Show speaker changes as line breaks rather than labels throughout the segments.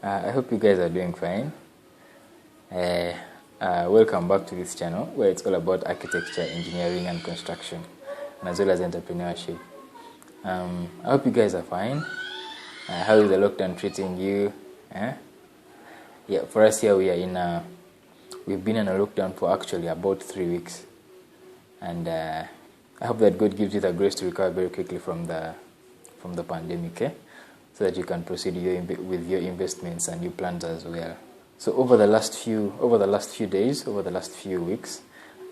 I hope you guys are doing fine. Welcome back to this channel where it's all about architecture, engineering and construction, and as well as entrepreneurship. I hope you guys are fine. How is the lockdown treating you? Yeah, for us here we've been in a lockdown for actually about 3 weeks, and I hope that God gives you the grace to recover very quickly from the pandemic, so that you can proceed with your investments and your plans as well. So over the last few days, over the last few weeks,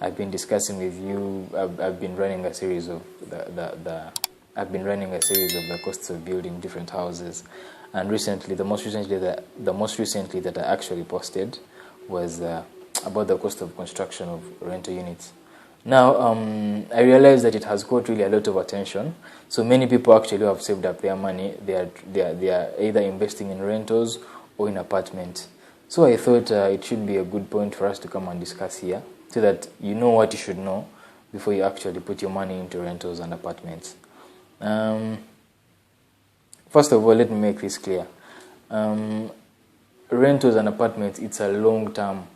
I've been discussing with you. I've been running a series of the costs of building different houses, and the most recently that I actually posted was about the cost of construction of rental units. Now, I realize that it has got really a lot of attention. So many people actually have saved up their money. They are either investing in rentals or in apartments. So I thought it should be a good point for us to come and discuss here, so that you know what you should know before you actually put your money into rentals and apartments. First of all, let me make this clear. Rentals and apartments, it's a long-term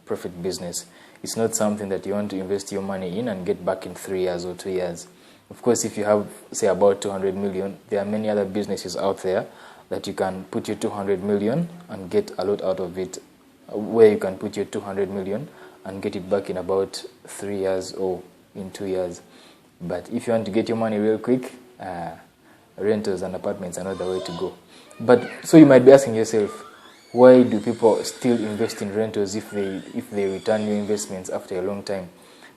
profit business. It's not something that you want to invest your money in and get back in 3 years or 2 years. Of course, if you have, say, about 200 million, there are many other businesses out there that you can put your 200 million and get a lot out of it, where you can put your 200 million and get it back in about 3 years or in 2 years. But if you want to get your money real quick, rentals and apartments are not the way to go. But so you might be asking yourself, why do people still invest in rentals if they return your investments after a long time?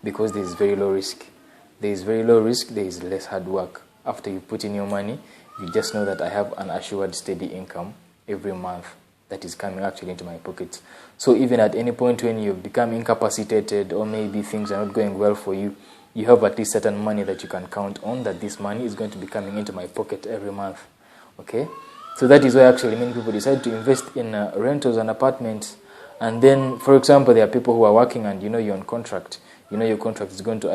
Because there is very low risk. There is very low risk, there is less hard work. After you put in your money, you just know that I have an assured steady income every month that is coming actually into my pocket. So even at any point when you become incapacitated, or maybe things are not going well for you, you have at least certain money that you can count on, that this money is going to be coming into my pocket every month. Okay? So that is why actually many people decide to invest in rentals and apartments. And then, for example, there are people who are working and you're on contract. Your contract is going to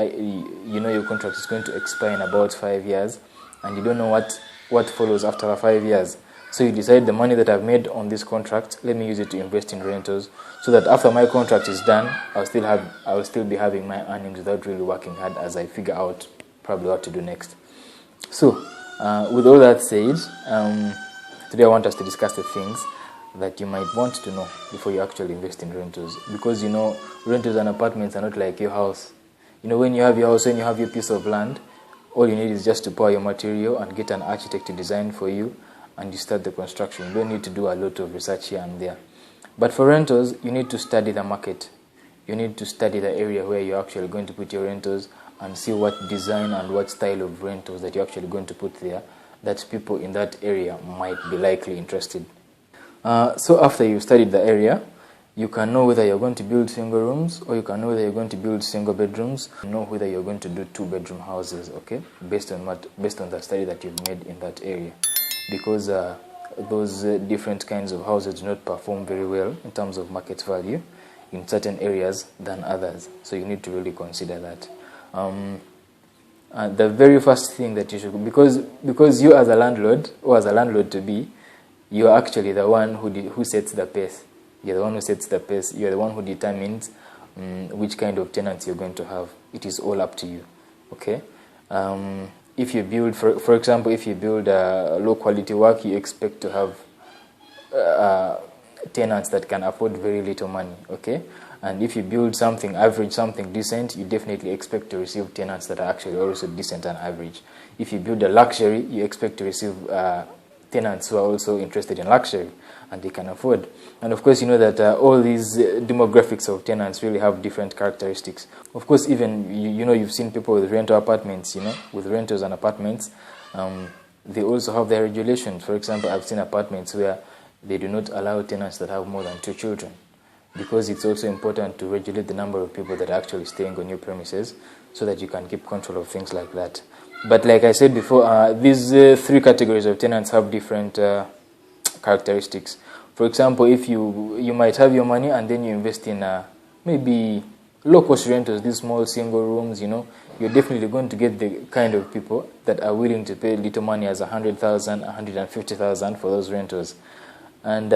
expire in about 5 years, and you don't know what follows after 5 years. So you decide, the money that I've made on this contract, let me use it to invest in rentals, so that after my contract is done, I will still be having my earnings without really working hard as I figure out probably what to do next. So with all that said, today I want us to discuss the things that you might want to know before you actually invest in rentals. Because rentals and apartments are not like your house. When you have your house, when you have your piece of land, all you need is just to pour your material and get an architect to design for you, and you start the construction. You don't need to do a lot of research here and there. But for rentals, you need to study the market. You need to study the area where you're actually going to put your rentals, and see what design and what style of rentals that you're actually going to put there, that people in that area might be likely interested. So after you've studied the area, you can know whether you're going to build single rooms, or you can know whether you're going to build single bedrooms. You know whether you're going to do 2-bedroom houses, okay, based on the study that you've made in that area. Because those different kinds of houses do not perform very well in terms of market value in certain areas than others. So you need to really consider that. The very first thing that you should, because you as a landlord, or as a landlord to be, you are actually the one who sets the pace. You're the one who sets the pace. You're the one who determines which kind of tenants you're going to have. It is all up to you. Okay. If you build, for example, if you build low quality work, you expect to have tenants that can afford very little money. Okay. And if you build something average, something decent, you definitely expect to receive tenants that are actually also decent and average. If you build a luxury, you expect to receive tenants who are also interested in luxury and they can afford. And of course, you know that all these demographics of tenants really have different characteristics. Of course, even you've seen people with rental apartments, with rentals and apartments, they also have their regulations. For example, I've seen apartments where they do not allow tenants that have more than 2 children, because it's also important to regulate the number of people that are actually staying on your premises, so that you can keep control of things like that. But like I said before, these 3 categories of tenants have different characteristics. For example, if you might have your money and then you invest in maybe low-cost rentals, these small single rooms, you're definitely going to get the kind of people that are willing to pay little money, as 100,000, 150,000 for those rentals. And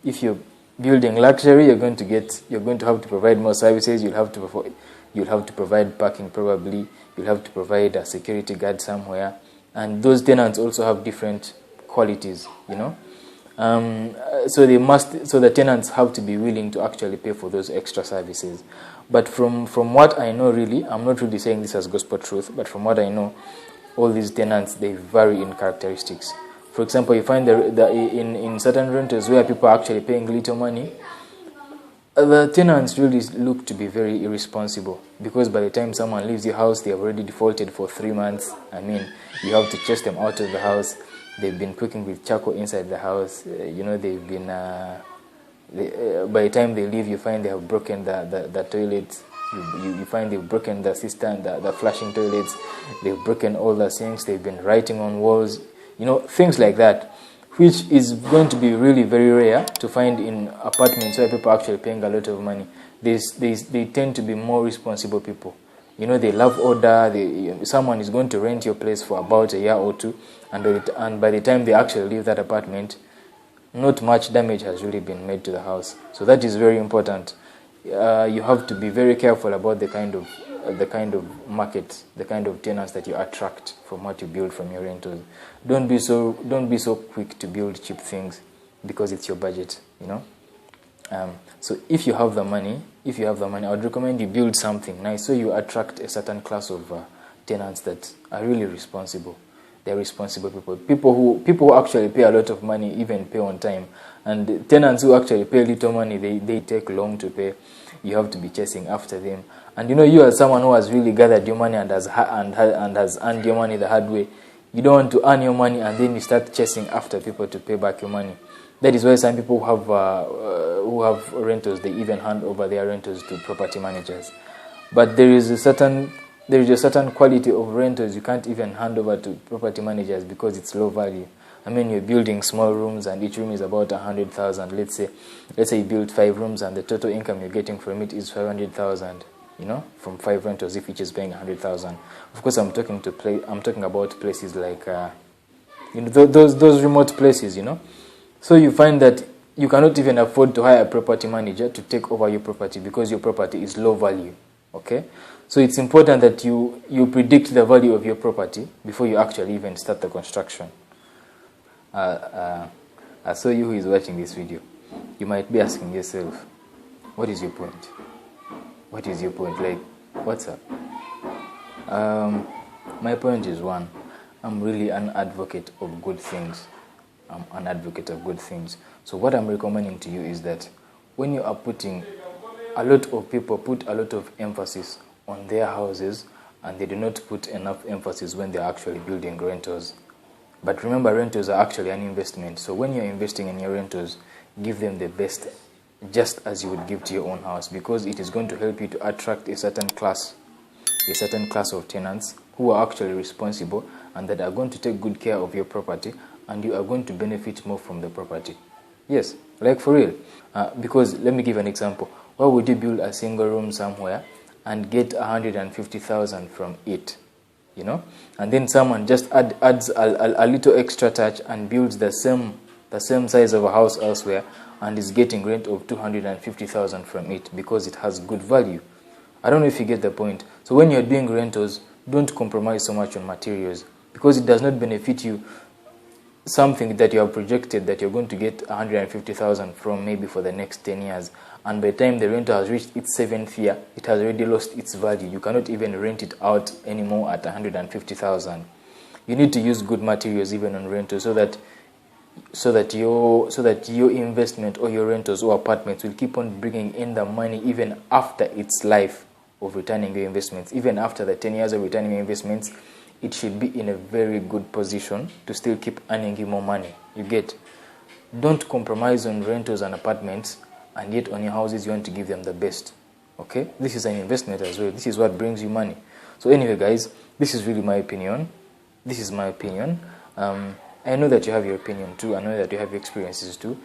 if you're building luxury, you're going to have to provide more services. You'll have to provide parking, probably. You'll have to provide a security guard somewhere, and those tenants also have different qualities, you know. So the tenants have to be willing to actually pay for those extra services. But from what I know, really, I'm not really saying this as gospel truth, but from what I know, all these tenants, they vary in characteristics. For example, you find in certain renters where people are actually paying little money, the tenants really look to be very irresponsible, because by the time someone leaves your house, they have already defaulted for 3 months. I mean, you have to chase them out of the house. They've been cooking with charcoal inside the house. You know, they've been. By the time they leave, you find they have broken the toilets. You find they've broken the cistern, the flushing toilets. They've broken all the sinks. They've been writing on walls. You know, things like that, which is going to be really very rare to find in apartments where people are actually paying a lot of money. They tend to be more responsible people. You know, they love order. Someone is going to rent your place for about a year or two, and by the time they actually leave that apartment, not much damage has really been made to the house. So that is very important. You have to be very careful about the kind of market, the kind of tenants that you attract from what you build from your rentals. Don't be so quick to build cheap things because it's your budget, you know. So if you have the money, I would recommend you build something nice so you attract a certain class of tenants that are really responsible. They're responsible people who actually pay a lot of money, even pay on time. And tenants who actually pay little money, they take long to pay. You have to be chasing after them. And you know, you as someone who has really gathered your money and has earned your money the hard way, you don't want to earn your money and then you start chasing after people to pay back your money. That is why some people who have rentals, they even hand over their rentals to property managers. But there is a certain quality of rentals you can't even hand over to property managers because it's low value. I mean, you're building small rooms and each room is about 100,000. Let's say you build 5 rooms and the total income you're getting from it is 500,000. You know, from 5 rentals, if each is paying 100,000. Of course, I'm talking about places like you know, those remote places. You know, so you find that you cannot even afford to hire a property manager to take over your property because your property is low value. Okay, so it's important that you predict the value of your property before you actually even start the construction. So you who is watching this video, you might be asking yourself, what is your point? What is your point? Like, what's up? My point is, one, I'm really an advocate of good things. I'm an advocate of good things. So what I'm recommending to you is that when you are putting, a lot of people put a lot of emphasis on their houses and they do not put enough emphasis when they're actually building rentals. But remember, rentals are actually an investment. So when you're investing in your rentals, give them the best, just as you would give to your own house, because it is going to help you to attract a certain class of tenants who are actually responsible and that are going to take good care of your property, and you are going to benefit more from the property. Yes, like for real. Because let me give an example. Why would you build a single room somewhere and get 150,000 from it? You know, and then someone just adds a little extra touch and builds the same size of a house elsewhere and is getting rent of 250,000 from it because it has good value. I don't know if you get the point. So when you're doing rentals, don't compromise so much on materials, because it does not benefit you something that you have projected that you're going to get 150,000 from maybe for the next 10 years. And by the time the rental has reached its 7th year, it has already lost its value. You cannot even rent it out anymore at 150,000. You need to use good materials even on rentals so that your investment or your rentals or apartments will keep on bringing in the money even after its life of returning your investments. Even after the 10 years of returning your investments, it should be in a very good position to still keep earning you more money. You get? Don't compromise on rentals and apartments, and yet on your houses you want to give them the best. Okay? This is an investment as well. This is what brings you money. So anyway, guys, this is really my opinion. This is my opinion. I know that you have your opinion too. I know that you have your experiences too.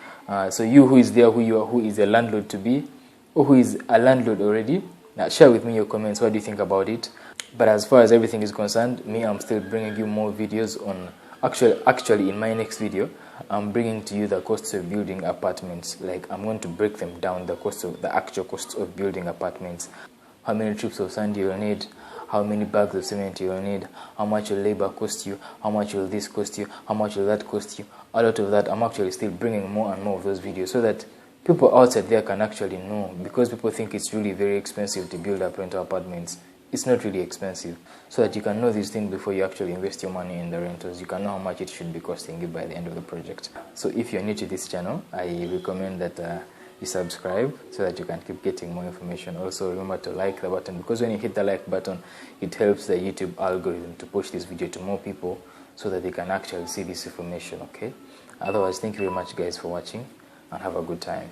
So you who is there, who is a landlord to be, or who is a landlord already, now share with me your comments. What do you think about it? But as far as everything is concerned, I'm still bringing you more videos on. Actually, in my next video, I'm bringing to you the costs of building apartments. Like, I'm going to break them down, the actual costs of building apartments. How many trips of sand you will need, how many bags of cement you will need, how much will labor cost you, how much will this cost you, how much will that cost you. A lot of that, I'm actually still bringing more and more of those videos so that people outside there can actually know, because people think it's really very expensive to build up rental apartments. It's not really expensive, so that you can know these things before you actually invest your money in the rentals. You can know how much it should be costing you by the end of the project. So if you're new to this channel, I recommend that you subscribe so that you can keep getting more information. Also remember to like the button, because when you hit the like button, it helps the YouTube algorithm to push this video to more people so that they can actually see this information. Okay, otherwise, thank you very much guys for watching and have a good time.